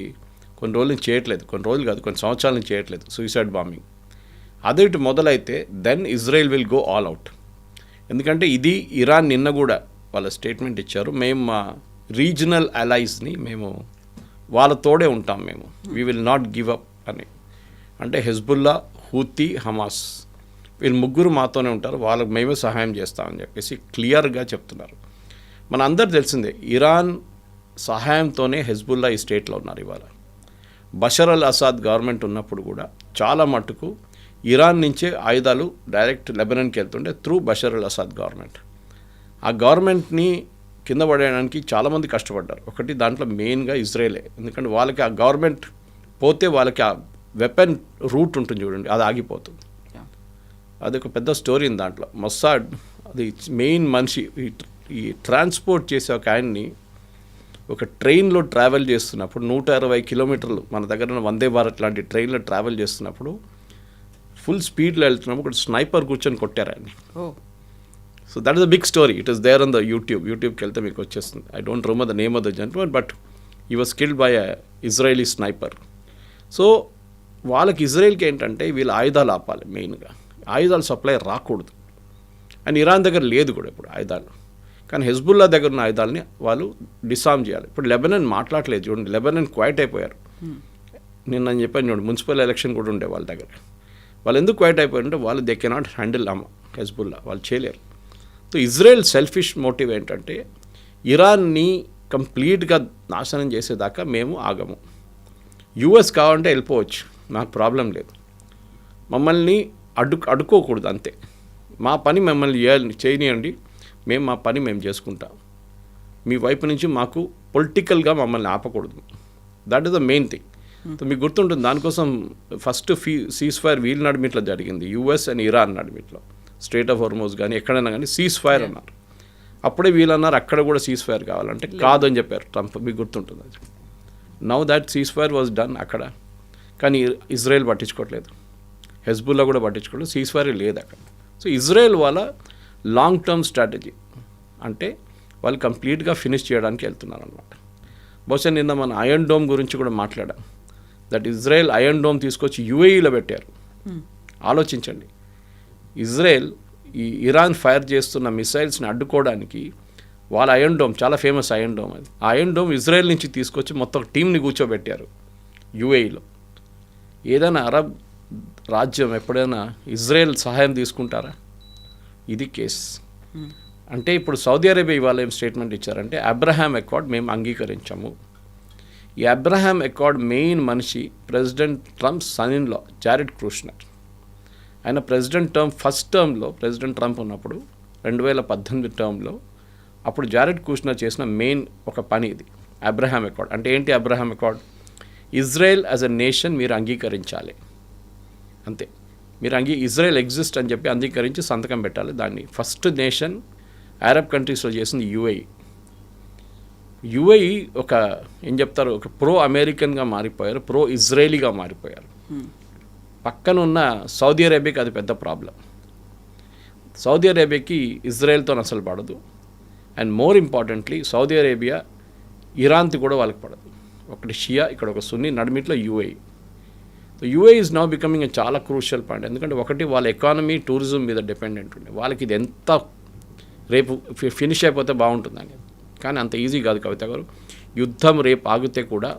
కొన్ని రోజులు నుంచి చేయట్లేదు, కొన్ని రోజులు కాదు కొన్ని సంవత్సరాల నుంచి చేయట్లేదు సూసైడ్ బాంబింగ్. అదే ఇటు మొదలైతే then Israel will go all out. ఎందుకంటే ఇది ఇరాన్ నిన్న కూడా వాళ్ళ స్టేట్మెంట్ ఇచ్చారు, మేము మా రీజనల్ అలైస్ని మేము వాళ్ళ తోడే ఉంటాం, మేము we will not give up అని. అంటే హెజ్బుల్లా, హూతీ, హమాస్ వీళ్ళు ముగ్గురు మాతోనే ఉంటారు, వాళ్ళకి మేమే సహాయం చేస్తామని చెప్పేసి క్లియర్గా చెప్తున్నారు. మన అందరు తెలిసిందే, ఇరాన్ సహాయంతోనే హెజ్బుల్లా ఈ స్టేట్లో ఉన్నారు ఇవాళ. బషర్ అల్ అసాద్ గవర్నమెంట్ ఉన్నప్పుడు కూడా చాలా మట్టుకు ఇరాన్ నుంచే ఆయుధాలు డైరెక్ట్ లెబనాన్కి వెళ్తుండే through Bashar al Assad government. ఆ గవర్నమెంట్ని కింద పడేయడానికి చాలామంది కష్టపడ్డారు. ఒకటి దాంట్లో మెయిన్గా ఇజ్రాయేలే, ఎందుకంటే వాళ్ళకి ఆ గవర్నమెంట్ పోతే వాళ్ళకి ఆ వెపన్ రూట్ ఉంటుంది చూడండి, అది ఆగిపోతుంది. అది ఒక పెద్ద స్టోరీ ఉంది దాంట్లో. మొస్సాడ్ అది మెయిన్ మనిషి, ఈ ట్రాన్స్పోర్ట్ చేసే ఒక ఆయన్ని ఒక ట్రైన్లో ట్రావెల్ చేస్తున్నప్పుడు 120 కిలోమీటర్లు మన దగ్గర ఉన్న వందే భారత్ లాంటి ట్రైన్లో ట్రావెల్ చేస్తున్నప్పుడు ఫుల్ స్పీడ్లో వెళ్తున్నప్పుడు ఒక స్నైపర్ కూర్చొని కొట్టారు ఆయన్ని. So that is the big story. It is there on the యూట్యూబ్కి వెళ్తే మీకు వచ్చేస్తుంది. I don't remember the name of the gentleman, but he was killed by a Israeli sniper. So వాళ్ళకి ఇజ్రాయెల్కి ఏంటంటే వీళ్ళు ఆయుధాలు ఆపాలి, మెయిన్గా ఆయుధాలు సప్లై రాకూడదు. అండ్ ఇరాన్ దగ్గర లేదు కూడా ఇప్పుడు ఆయుధాలు, కానీ హెజ్బుల్లా దగ్గర ఉన్న ఆయుధాలని వాళ్ళు డిసామ్ చేయాలి. ఇప్పుడు లెబనాన్ మాట్లాడలేదు చూడండి, లెబనాన్ క్వైట్ అయిపోయారు. నిన్న నేను చెప్పాను చూడండి, మున్సిపల్ ఎలక్షన్ కూడా ఉండే వాళ్ళ దగ్గర. వాళ్ళు ఎందుకు క్వైట్ అయిపోయారంటే వాళ్ళు దే కెనాట్ హ్యాండిల్ హెజ్బుల్లా, వాళ్ళు చేయలేరు. సో ఇజ్రాయెల్ సెల్ఫిష్ మోటివ్ ఏంటంటే ఇరాన్ని కంప్లీట్గా నాశనం చేసేదాకా మేము ఆగము. యూఎస్ కావాలంటే వెళ్ళిపోవచ్చు, నాకు ప్రాబ్లం లేదు, మమ్మల్ని అడ్డుకోకూడదు అంతే. మా పని మమ్మల్ని చేయనియండి, మేము మా పని మేము చేసుకుంటాం, మీ వైపు నుంచి మాకు పొలిటికల్గా మమ్మల్ని ఆపకూడదు. That is the main thing. మీకు గుర్తుంటుంది, దానికోసం ఫస్ట్ సీజ్ ఫైర్ వీళ్ళ నడిమిట్లో జరిగింది, యూఎస్ అండ్ ఇరాన్ నడిమిట్లో. స్ట్రేట్ ఆఫ్ హోర్మోజ్ కానీ ఎక్కడైనా కానీ సీజ్ ఫైర్ అన్నారు. అప్పుడే వీళ్ళు అన్నారు అక్కడ కూడా సీజ్ ఫైర్ కావాలంటే కాదని చెప్పారు ట్రంప్, మీకు గుర్తుంటుంది అది. Now that cease fire was done అక్కడ, కానీ ఇజ్రాయెల్ పట్టించుకోవట్లేదు, హెజ్బుల్లా కూడా పట్టించుకోవట్లేదు, సీజ్ ఫైర్ లేదు అక్కడ. సో ఇజ్రాయెల్ వాళ్ళ లాంగ్ టర్మ్ స్ట్రాటజీ అంటే వాళ్ళు కంప్లీట్గా ఫినిష్ చేయడానికి వెళ్తున్నారు అనమాట. బహుశా నిన్న మన ఐరన్ డోమ్ గురించి కూడా మాట్లాడాం. దట్ ఇజ్రాయెల్ ఐరన్ డోమ్ తీసుకొచ్చి యూఏఈలో పెట్టారు. ఆలోచించండి, ఇజ్రాయెల్ ఈ ఇరాన్ ఫైర్ చేస్తున్న మిసైల్స్ని అడ్డుకోవడానికి వాళ్ళ అయన్ డోమ్ చాలా ఫేమస్ అయన్ డోమ్ అది. ఆ అయన్ డోమ్ ఇజ్రాయెల్ నుంచి తీసుకొచ్చి మొత్తం టీంని కూర్చోబెట్టారు యుఏఈలో. ఏదైనా అరబ్ రాజ్యం ఎప్పుడైనా ఇజ్రాయెల్ సహాయం తీసుకుంటారా? ఇది కేస్. అంటే ఇప్పుడు సౌదీ అరేబియా ఇవాళ ఏం స్టేట్మెంట్ ఇచ్చారంటే అబ్రహాం అకార్డ్ మేము అంగీకరించాము. ఈ అబ్రహాం అకార్డ్ మెయిన్ మనిషి president Trump son in law Jared Kushner. ఆయన ఫస్ట్ టర్మ్లో ప్రెసిడెంట్ ట్రంప్ ఉన్నప్పుడు 2018 టర్మ్లో అప్పుడు జారెడ్ కుష్నర్ చేసిన మెయిన్ ఒక పని ఇది అబ్రహాం అకార్డ్. అంటే ఏంటి Abraham accord? Israel as a nation మీరు అంగీకరించాలి అంతే. మీరు ఇజ్రాయెల్ ఎగ్జిస్ట్ అని చెప్పి అంగీకరించి సంతకం పెట్టాలి. దాన్ని ఫస్ట్ నేషన్ అరబ్ కంట్రీస్లో చేసింది యుఏఈ. యుఏఈ ఒక ఏం చెప్తారు, ఒక ప్రో అమెరికన్గా మారిపోయారు, ప్రో ఇజ్రాయేలీగా మారిపోయారు. పక్కన ఉన్న సౌదీ అరేబియాకి అది పెద్ద ప్రాబ్లం. సౌదీ అరేబియాకి ఇజ్రాయెల్తో అసలు పడదు. And more importantly Saudi Arabia ఇరాన్తో కూడా వాళ్ళకి పడదు. ఒకటి షియా, ఇక్కడ ఒక సున్నీ, నడిమిట్లో UAE. UAE is now becoming చాలా క్రూషియల్ పాయింట్. ఎందుకంటే ఒకటి వాళ్ళ ఎకానమీ టూరిజం మీద డిపెండెంట్ ఉండే వాళ్ళకి ఇది ఎంత రేపు ఫినిష్ అయిపోతే బాగుంటుందని. కానీ అంత ఈజీ కాదు కవిత గారు. యుద్ధం రేపు ఆగితే కూడా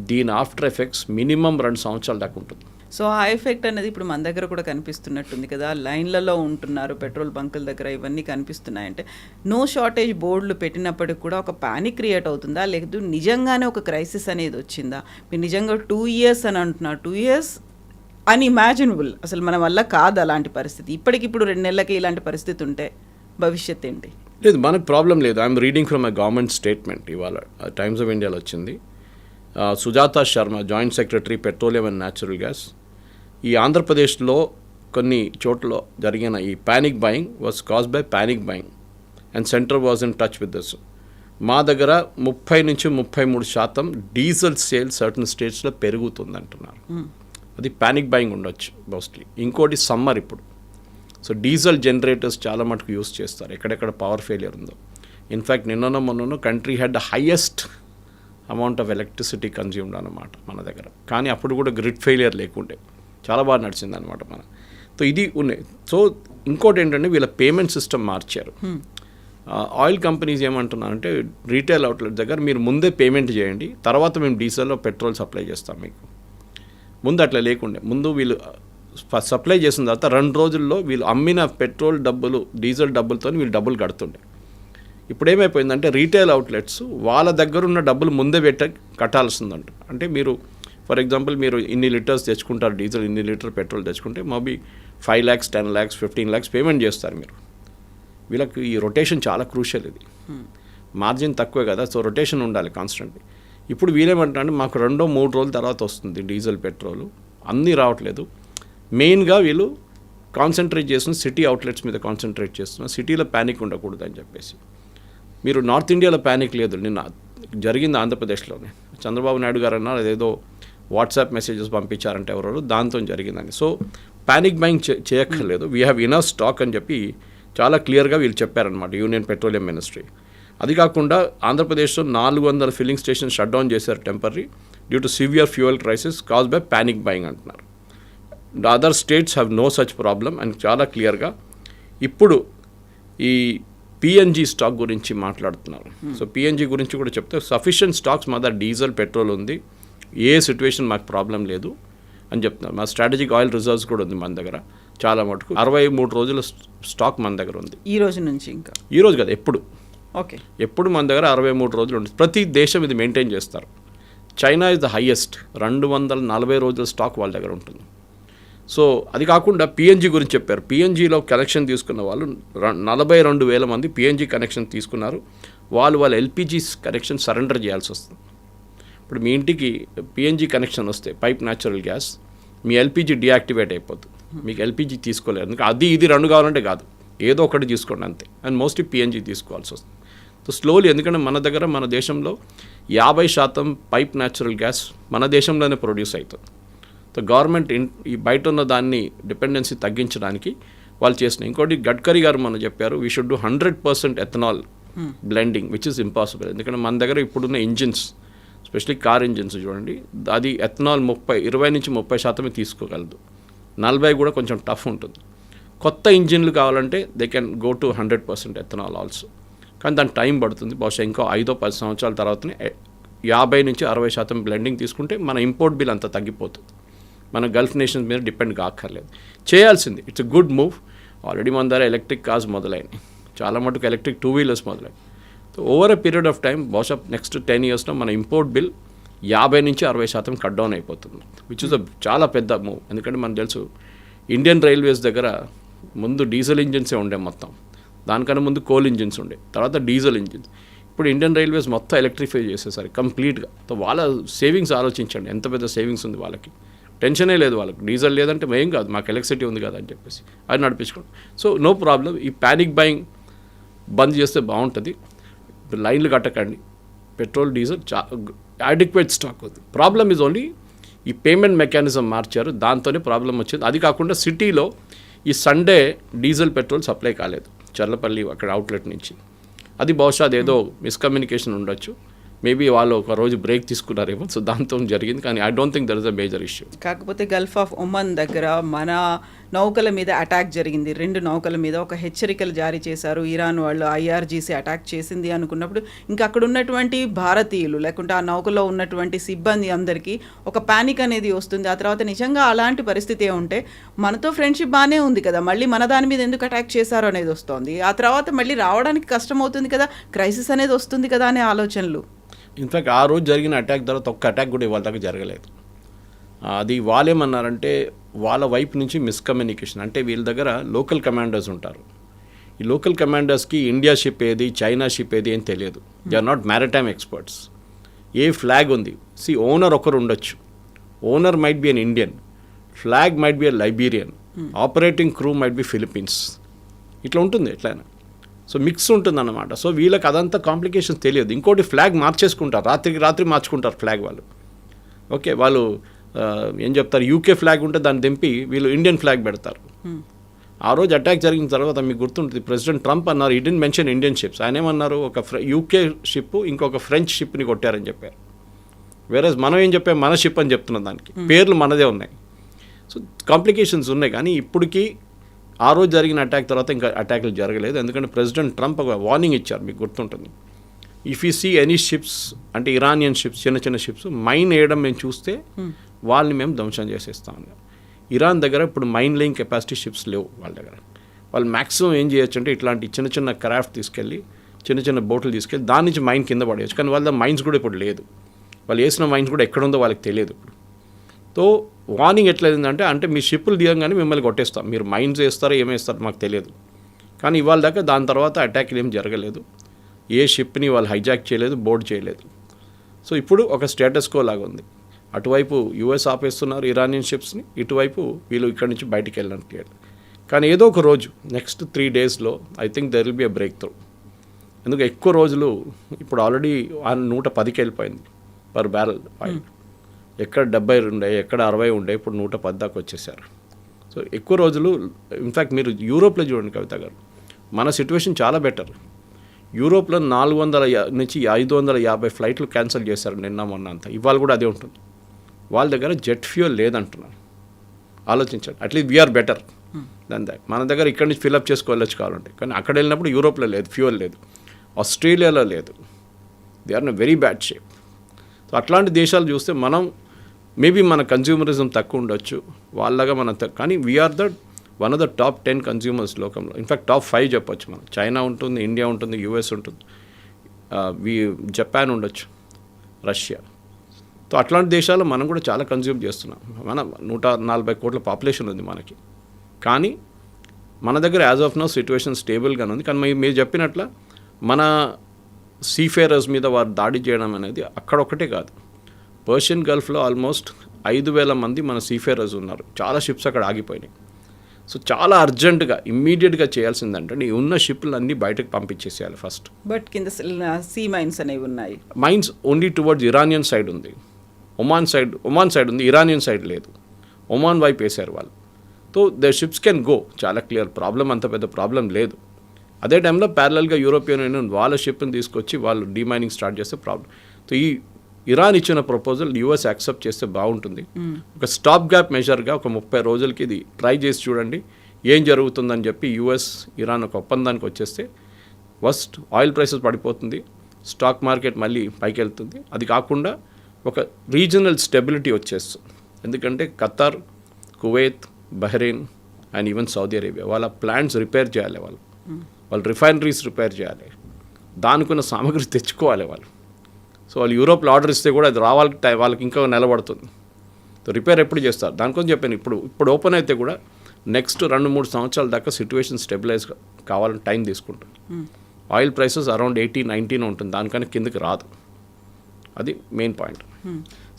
దీని ఆఫ్టర్ ఎఫెక్ట్స్ మినిమం 2 సంవత్సరాల దాకా ఉంటుంది. సో ఆ ఎఫెక్ట్ అనేది ఇప్పుడు మన దగ్గర కూడా కనిపిస్తున్నట్టుంది కదా. లైన్లలో ఉంటున్నారు పెట్రోల్ బంకుల దగ్గర, ఇవన్నీ కనిపిస్తున్నాయంటే నో షార్టేజ్ బోర్డులు పెట్టినప్పటికి కూడా ఒక ప్యానిక్ క్రియేట్ అవుతుందా, లేకపోతే నిజంగానే ఒక క్రైసిస్ అనేది వచ్చిందా? మీరు నిజంగా 2 years అని అంటున్నారు. 2 years అన్ఇమాజినబుల్, అసలు మన వల్ల కాదు అలాంటి పరిస్థితి. ఇప్పటికిప్పుడు 2 నెలలకి ఇలాంటి పరిస్థితి ఉంటే భవిష్యత్ ఏంటి? లేదు, మనకు ప్రాబ్లం లేదు. I'm reading from a government statement ఇవాళ టైమ్స్ ఆఫ్ ఇండియాలో వచ్చింది. Sujatha Sharma, joint secretary petroleum and natural gas, ఈ ఆంధ్రప్రదేశ్లో కొన్ని చోట్ల జరిగిన ఈ panic buying was caused by panic buying and centre was in touch with this. మా దగ్గర 30-33% డీజిల్ సేల్ సర్టన్ స్టేట్స్లో పెరుగుతుంది అంటున్నారు. అది ప్యానిక్ బయింగ్ ఉండొచ్చు మోస్ట్లీ. ఇంకోటి సమ్మర్ ఇప్పుడు, సో డీజిల్ జనరేటర్స్ చాలా మటుకు యూస్ చేస్తారు ఎక్కడెక్కడ పవర్ ఫెయిలియర్ ఉందో. ఇన్ఫ్యాక్ట్ మొన్ననో country had the highest amount of electricity consumed అనమాట మన దగ్గర. కానీ అప్పుడు కూడా గ్రిడ్ ఫెయిలియర్ లేకుండే చాలా బాగా నడిచింది అనమాట మన. సో ఇది ఉన్నాయి. సో ఇంకోటి ఏంటంటే వీళ్ళ పేమెంట్ సిస్టమ్ మార్చారు. ఆయిల్ కంపెనీస్ ఏమంటున్నారంటే రీటైల్ అవుట్లెట్ దగ్గర మీరు ముందే పేమెంట్ చేయండి, తర్వాత మేము డీజిల్లో పెట్రోల్ సప్లై చేస్తాం మీకు. ముందు అట్లా లేకుండే. ముందు వీళ్ళు సప్లై చేసిన తర్వాత 2 రోజుల్లో వీళ్ళు అమ్మిన పెట్రోల్ డబ్బులు, డీజిల్ డబ్బులతో వీళ్ళు డబ్బులు కడుతుండే. ఇప్పుడు ఏమైపోయిందంటే రీటైల్ అవుట్లెట్స్ వాళ్ళ దగ్గర ఉన్న డబ్బులు ముందే కట్టాల్సిందంట. అంటే మీరు ఫర్ ఎగ్జాంపుల్ మీరు ఇన్ని లీటర్స్ తెచ్చుకుంటారు డీజిల్, ఇన్ని లీటర్ పెట్రోల్ తెచ్చుకుంటే maybe 5 lakhs, 10 lakhs, 15 lakhs payment చేస్తారు మీరు. వీళ్ళకి ఈ రొటేషన్ చాలా క్రూషియల్. ఇది మార్జిన్ తక్కువే కదా, సో రొటేషన్ ఉండాలి కాన్స్టెంట్లీ. ఇప్పుడు వీళ్ళేమంటారంటే మాకు 2-3 రోజుల తర్వాత వస్తుంది డీజిల్, పెట్రోలు, అన్నీ రావట్లేదు. మెయిన్గా వీళ్ళు కాన్సన్ట్రేట్ చేస్తున్న సిటీ అవుట్లెట్స్ మీద కాన్సన్ట్రేట్ చేస్తున్నారు. సిటీలో ప్యానిక్ ఉండకూడదు అని చెప్పేసి. మీరు నార్త్ ఇండియాలో ప్యానిక్ లేదు. నిన్న జరిగింది ఆంధ్రప్రదేశ్లోనే. చంద్రబాబు నాయుడు గారు అన్నారు అదేదో వాట్సాప్ మెసేజెస్ పంపించారంటే ఎవరో, దాంతో జరిగిందని. సో ప్యానిక్ బయింగ్ చేయక్కర్లేదు. వీ హ్యావ్ ఇనఫ్ స్టాక్ అని చెప్పి చాలా క్లియర్గా వీళ్ళు చెప్పారనమాట, యూనియన్ పెట్రోలియం మినిస్ట్రీ. అది కాకుండా ఆంధ్రప్రదేశ్లో 400 ఫిల్లింగ్ స్టేషన్ షట్ డౌన్ చేశారు temporary due to severe fuel crisis caused by panic buying అంటున్నారు. Other states have no such problem అని చాలా క్లియర్గా. ఇప్పుడు ఈ పిఎన్జి స్టాక్ గురించి మాట్లాడుతున్నారు. సో పిఎన్జి గురించి కూడా చెప్తే సఫిషియెంట్ స్టాక్స్ మా దగ్గర డీజిల్, పెట్రోల్ ఉంది, ఏ సిచ్యువేషన్ మాకు ప్రాబ్లం లేదు అని చెప్తున్నారు. మా స్ట్రాటజిక్ ఆయిల్ రిజర్వ్స్ కూడా ఉంది మన దగ్గర చాలా మటుకు. 63 రోజుల స్టాక్ మన దగ్గర ఉంది. ఈ రోజు నుంచి ఇంకా ఈ రోజు కదా, ఎప్పుడు ఓకే, ఎప్పుడు మన దగ్గర 63 రోజులు ఉంటుంది. ప్రతి దేశం ఇది మెయింటైన్ చేస్తారు. చైనా ఇస్ ద హైయెస్ట్, 240 రోజుల స్టాక్ వాళ్ళ దగ్గర ఉంటుంది. సో అది కాకుండా పిఎన్జి గురించి చెప్పారు. పిఎన్జిలో కనెక్షన్ తీసుకున్న వాళ్ళు 42,000 మంది పిఎన్జి కనెక్షన్ తీసుకున్నారు. వాళ్ళ ఎల్పిజి కనెక్షన్ సరెండర్ చేయాల్సి వస్తుంది. ఇప్పుడు మీ ఇంటికి పిఎన్జి కనెక్షన్ వస్తే పైప్ న్యాచురల్ గ్యాస్, మీ ఎల్పిజి డియాక్టివేట్ అయిపోతుంది. మీకు ఎల్పిజి తీసుకోలేరు. ఎందుకంటే అది ఇది 2 కావాలంటే కాదు, ఏదో ఒకటి తీసుకోండి అంతే. అండ్ మోస్ట్లీ పిఎన్జి తీసుకోవాల్సి వస్తుంది. సో స్లోలీ, ఎందుకంటే మన దగ్గర మన దేశంలో 50% పైప్ న్యాచురల్ గ్యాస్ మన దేశంలోనే ప్రొడ్యూస్ అవుతుంది. సో గవర్నమెంట్ ఈ బయట ఉన్న దాన్ని డిపెండెన్సీ తగ్గించడానికి వాళ్ళు చేసిన. ఇంకోటి గడ్కరీ గారు మనం చెప్పారు we should do 100% ethanol blending, which is impossible. ఎందుకంటే మన దగ్గర ఇప్పుడున్న ఇంజిన్స్, ఎస్పెషలీ కార్ ఇంజిన్స్ చూడండి, అది ఎథనాల్ 20-30% తీసుకోగలదు. 40 కూడా కొంచెం టఫ్ ఉంటుంది. కొత్త ఇంజిన్లు కావాలంటే they can go to 100% ethanol also. కానీ దానికి టైం పడుతుంది. బహుశా ఇంకో 5-10 సంవత్సరాల తర్వాతనే 50-60% బ్లెండింగ్ తీసుకుంటే మన ఇంపోర్ట్ బిల్ అంత తగ్గిపోతుంది. మన గల్ఫ్ నేషన్స్ మీద డిపెండ్ కాక్కర్లేదు. చేయాల్సింది. It's a good move. Already మన దగ్గర ఎలక్ట్రిక్ కార్స్ మొదలైనవి, చాలా మటుకు ఎలక్ట్రిక్ 2 వీలర్స్ మొదలైనవి. So over a period of time బహుశా నెక్స్ట్ 10 yearsలో మన ఇంపోర్ట్ బిల్ 50-60% కట్ డౌన్ అయిపోతుంది, విచ్ ఇస్ చాలా పెద్ద మూవ్. ఎందుకంటే మనకు తెలుసు ఇండియన్ రైల్వేస్ దగ్గర ముందు డీజిల్ ఇంజిన్సే ఉండే మొత్తం, దానికన్నా ముందు కోల్ ఇంజిన్స్ ఉండే, తర్వాత డీజిల్ ఇంజిన్స్. ఇప్పుడు ఇండియన్ రైల్వేస్ మొత్తం ఎలక్ట్రిఫై చేసేసరికి కంప్లీట్గా. సో వాళ్ళ సేవింగ్స్ ఆలోచించండి, ఎంత పెద్ద సేవింగ్స్ ఉంది వాళ్ళకి. టెన్షనే లేదు వాళ్ళకి, డీజిల్ లేదంటే ఏం కాదు, మాకు ఎలక్ట్రిసిటీ ఉంది కదా అని చెప్పేసి అది నడిపించుకోండి. So no problem. ఈ ప్యానిక్ బయింగ్ బంద్ చేస్తే బాగుంటుంది. లైన్లు కట్టకండి. పెట్రోల్ డీజిల్ అడిక్వేట్ స్టాక్ ఉంది. ప్రాబ్లమ్ ఈజ్ ఓన్లీ ఈ పేమెంట్ మెకానిజం మార్చారు, దాంతోనే ప్రాబ్లం వచ్చింది. అది కాకుండా సిటీలో ఈ సండే డీజిల్ పెట్రోల్ సప్లై కాలేదు చర్లపల్లి అక్కడ అవుట్లెట్ నుంచి. అది బహుశా అదేదో మిస్కమ్యూనికేషన్ ఉండొచ్చు. మేబీ వాళ్ళు ఒక రోజు బ్రేక్ తీసుకున్నారేమో, సో దాంతో జరిగింది. కానీ I don't think there is a major issue. కాకపోతే గల్ఫ్ ఆఫ్ ఒమన్ దగ్గర మన నౌకల మీద అటాక్ జరిగింది. 2 నౌకల మీద ఒక హెచ్చరికలు జారీ చేశారు. ఇరాన్ వాళ్ళు IRGC అటాక్ చేసింది అనుకున్నప్పుడు ఇంకా అక్కడ ఉన్నటువంటి భారతీయులు లేకుంటే ఆ నౌకలో ఉన్నటువంటి సిబ్బంది అందరికీ ఒక పానిక్ అనేది వస్తుంది. ఆ తర్వాత నిజంగా అలాంటి పరిస్థితి ఉంటే మనతో ఫ్రెండ్షిప్ బాగానే ఉంది కదా, మళ్ళీ మన దాని మీద ఎందుకు అటాక్ చేశారు అనేది వస్తుంది. ఆ తర్వాత మళ్ళీ రావడానికి కష్టం అవుతుంది కదా, క్రైసిస్ అనేది వస్తుంది కదా అనే ఆలోచనలు. ఇన్ఫ్యాక్ట్ ఆ రోజు జరిగిన అటాక్ తర్వాత ఒక్క అటాక్ కూడా ఇవాళ దాకా జరగలేదు. అది వాళ్ళేమన్నారంటే వాళ్ళ వైపు నుంచి మిస్కమ్యూనికేషన్. అంటే వీళ్ళ దగ్గర లోకల్ కమాండర్స్ ఉంటారు. ఈ లోకల్ కమాండర్స్కి ఇండియా షిప్ ఏది చైనా షిప్ ఏది అని తెలియదు. They are not maritime experts. ఏ ఫ్లాగ్ ఉంది, ఓనర్ ఒకరు ఉండొచ్చు. Owner might be an Indian, flag might be a Liberian, operating crew might be Philippines. ఇట్లా ఉంటుంది ఎట్లయినా. సో మిక్స్ ఉంటుందన్నమాట. సో వీళ్ళకి అదంతా కాంప్లికేషన్స్ తెలియదు. ఇంకోటి ఫ్లాగ్ మార్చేసుకుంటారు, రాత్రికి రాత్రి మార్చుకుంటారు ఫ్లాగ్ వాళ్ళు. ఓకే, వాళ్ళు ఏం చెప్తారు, UK ఫ్లాగ్ ఉంటే దాన్ని దింపి వీళ్ళు ఇండియన్ ఫ్లాగ్ పెడతారు. ఆ రోజు అటాక్ జరిగిన తర్వాత మీకు గుర్తుంటుంది, ప్రెసిడెంట్ ట్రంప్ అన్నారు ఈ డిడ్ంట్ మెన్షన్ ఇండియన్ షిప్స్. ఆయన ఏమన్నారు, ఒక UK షిప్ ఇంకొక ఫ్రెంచ్ షిప్ని కొట్టారని చెప్పారు. వేరేజ్ మనం ఏం చెప్పాం, మన షిప్ అని చెప్తున్నాం, దానికి పేర్లు మనదే ఉన్నాయి. సో కాంప్లికేషన్స్ ఉన్నాయి. కానీ ఇప్పటికీ ఆ రోజు జరిగిన అటాక్ తర్వాత ఇంకా అటాక్లు జరగలేదు. ఎందుకంటే ప్రెసిడెంట్ ట్రంప్ ఒక వార్నింగ్ ఇచ్చారు, మీకు గుర్తుంటుంది. If you see any ships, అంటే ఇరానియన్ షిప్స్, చిన్న చిన్న షిప్స్ మైన్ వేయడం మేము చూస్తే వాళ్ళని మేము ధ్వంసం చేసేస్తాం. ఇరాన్ దగ్గర ఇప్పుడు మైన్ లేయింగ్ కెపాసిటీ షిప్స్ లేవు వాళ్ళ దగ్గర. వాళ్ళు మ్యాక్సిమం ఏం చేయొచ్చు అంటే ఇట్లాంటి చిన్న చిన్న క్రాఫ్ట్ తీసుకెళ్ళి, చిన్న చిన్న బోట్లు తీసుకెళ్ళి దాని నుంచి మైన్ కింద పడేయచ్చు. కానీ వాళ్ళ మైన్స్ కూడా ఇప్పుడు లేదు. వాళ్ళు వేసిన మైన్స్ కూడా ఎక్కడుందో వాళ్ళకి తెలియదు ఇప్పుడు. సో వార్నింగ్ ఎట్లయిందంటే, అంటే మీ షిప్పులు దిగంగానే మిమ్మల్ని కొట్టేస్తాం, మీరు మైన్స్ వేస్తారో ఏమేస్తారో మాకు తెలియదు. కానీ ఇవాళ దాకా దాని తర్వాత అటాక్లు ఏం జరగలేదు. ఏ షిప్ని వాళ్ళు హైజాక్ చేయలేదు, బోర్డ్ చేయలేదు. సో ఇప్పుడు ఒక స్టేటస్ కో లాగా ఉంది. అటువైపు US ఆపేస్తున్నారు ఇరానియన్ షిప్స్ని, ఇటువైపు వీళ్ళు ఇక్కడి నుంచి బయటికి వెళ్ళడానికి. కానీ ఏదో ఒక రోజు నెక్స్ట్ 3 daysలో I think there will be a breakthrough. ఎందుకు ఎక్కువ రోజులు ఇప్పుడు ఆల్రెడీ 110కి వెళ్ళిపోయింది పర్ బ్యారల్ ఆయిల్. ఎక్కడ 70 ఉండే, ఎక్కడ 60 ఉండే, ఇప్పుడు 110 దాకా వచ్చేసారు. సో ఎక్కువ రోజులు. ఇన్ఫ్యాక్ట్ మీరు యూరోప్లో చూడండి కవిత గారు, మన సిచ్యువేషన్ చాలా బెటర్. యూరోప్లో 400 నుంచి 550 ఫ్లైట్లు క్యాన్సిల్ చేశారు నిన్న మొన్న అంతా. ఇవాళ కూడా అదే ఉంటుంది. వాళ్ళ దగ్గర జెట్ ఫ్యూయల్ లేదంటున్నారు. ఆలోచించండి. అట్లీస్ట్ వీఆర్ బెటర్ దాని దాకా. మన దగ్గర ఇక్కడి నుంచి ఫిల్అప్ చేసుకోవచ్చు కావాలంటే, కానీ అక్కడ వెళ్ళినప్పుడు యూరోప్లో లేదు, ఫ్యూయల్ లేదు. ఆస్ట్రేలియాలో లేదు. They are in a very bad shape. So అట్లాంటి దేశాలు చూస్తే మనం మేబీ మన కన్జ్యూమరిజం తక్కువ ఉండొచ్చు వాళ్ళగా మనం, కానీ we are the one of the top 10 consumers లోకంలో. ఇన్ఫ్యాక్ట్ టాప్ 5 చెప్పొచ్చు మనం. చైనా ఉంటుంది, ఇండియా ఉంటుంది, US ఉంటుంది, జపాన్ ఉండొచ్చు, రష్యా. సో అట్లాంటి దేశాలు మనం కూడా చాలా కన్జ్యూమ్ చేస్తున్నాం. మన 140 కోట్ల పాపులేషన్ ఉంది మనకి. కానీ మన దగ్గర యాజ్ ఆఫ్ నౌ సిచ్యువేషన్ స్టేబుల్గానే ఉంది. కానీ మీరు చెప్పినట్ల మన సీఫేరర్స్ మీద వారు దాడి చేయడం అనేది అక్కడొక్కటే కాదు. పర్షియన్ గల్ఫ్లో ఆల్మోస్ట్ 5,000 మంది మన సీఫేరర్స్ ఉన్నారు. చాలా షిప్స్ అక్కడ ఆగిపోయినాయి. సో చాలా అర్జెంటుగా ఇమ్మీడియట్గా చేయాల్సిందంటే ఈ ఉన్న షిప్లు అన్నీ బయటకు పంపించేసేయాలి ఫస్ట్. బట్ కింద సీ మైన్స్ అనేవి ఉన్నాయి. Mines only towards Iranian side ఉంది, ఒమాన్ సైడ్ ఉంది, ఇరానియన్ సైడ్ లేదు. ఒమాన్ వైపు వేశారు వాళ్ళు. So the ships can go, చాలా క్లియర్. ప్రాబ్లం అంత పెద్ద ప్రాబ్లం లేదు. అదే టైంలో ప్యారలల్గా యూరోపియన్ యూనియన్ వాళ్ళ షిప్ని తీసుకొచ్చి వాళ్ళు డీమైనింగ్ స్టార్ట్ చేస్తే ప్రాబ్లం. సో ఈ ఇరాన్ ఇచ్చిన ప్రపోజల్ US యాక్సెప్ట్ చేస్తే బాగుంటుంది. ఒక స్టాప్ గ్యాప్ మెజర్గా ఒక 30 రోజులకి ఇది ట్రై చేసి చూడండి ఏం జరుగుతుందని చెప్పి US ఇరాన్ ఒక ఒప్పందానికి వచ్చేస్తే ఫస్ట్ ఆయిల్ ప్రైసెస్ పడిపోతుంది, స్టాక్ మార్కెట్ మళ్ళీ పైకి వెళ్తుంది. అది కాకుండా ఒక రీజనల్ స్టెబిలిటీ వచ్చేస్తుంది. ఎందుకంటే Qatar, Kuwait, Bahrain and even Saudi Arabia వాళ్ళ ప్లాంట్స్ రిపేర్ చేయాలి, వాళ్ళు రిఫైనరీస్ రిపేర్ చేయాలి, దానికున్న సామగ్రి తెచ్చుకోవాలి వాళ్ళు. సో వాళ్ళు యూరోప్లో ఆర్డర్ ఇస్తే కూడా అది రావాలి, వాళ్ళకి ఇంకా నిలబడుతుంది. సో రిపేర్ ఎప్పుడు చేస్తారు దానికోసం చెప్పాను. ఇప్పుడు ఓపెన్ అయితే కూడా నెక్స్ట్ 2-3 సంవత్సరాల దాకా సిచ్యువేషన్ స్టెబిలైజ్ కావాలని టైం తీసుకుంటుంది. ఆయిల్ ప్రైసెస్ అరౌండ్ 80-90 ఉంటుంది, దానికన్నా కిందకి రాదు. అది మెయిన్ పాయింట్.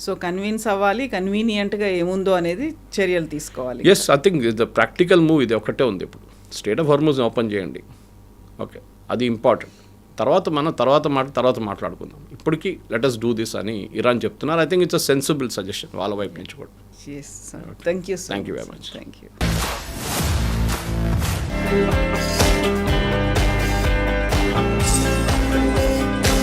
సో కన్విన్స్ అవ్వాలి, కన్వీనియంట్గా ఏముందో అనేది చర్యలు తీసుకోవాలి. Yes, I think the practical move ఇది ఒకటే ఉంది. ఇప్పుడు స్టేట్ ఆఫ్ హార్మోజ్ని ఓపెన్ చేయండి, ఓకే, అది ఇంపార్టెంట్. తర్వాత మాట్లాడుకుందాం. ఇప్పటికీ లెట్ us డూ దిస్ అని ఇరాన్ చెప్తున్నారు. I think it's a sensible suggestion వాళ్ళ వైపు నుంచి కూడా. Yes, sir. Thank you so Thank you much. very much. Thank you.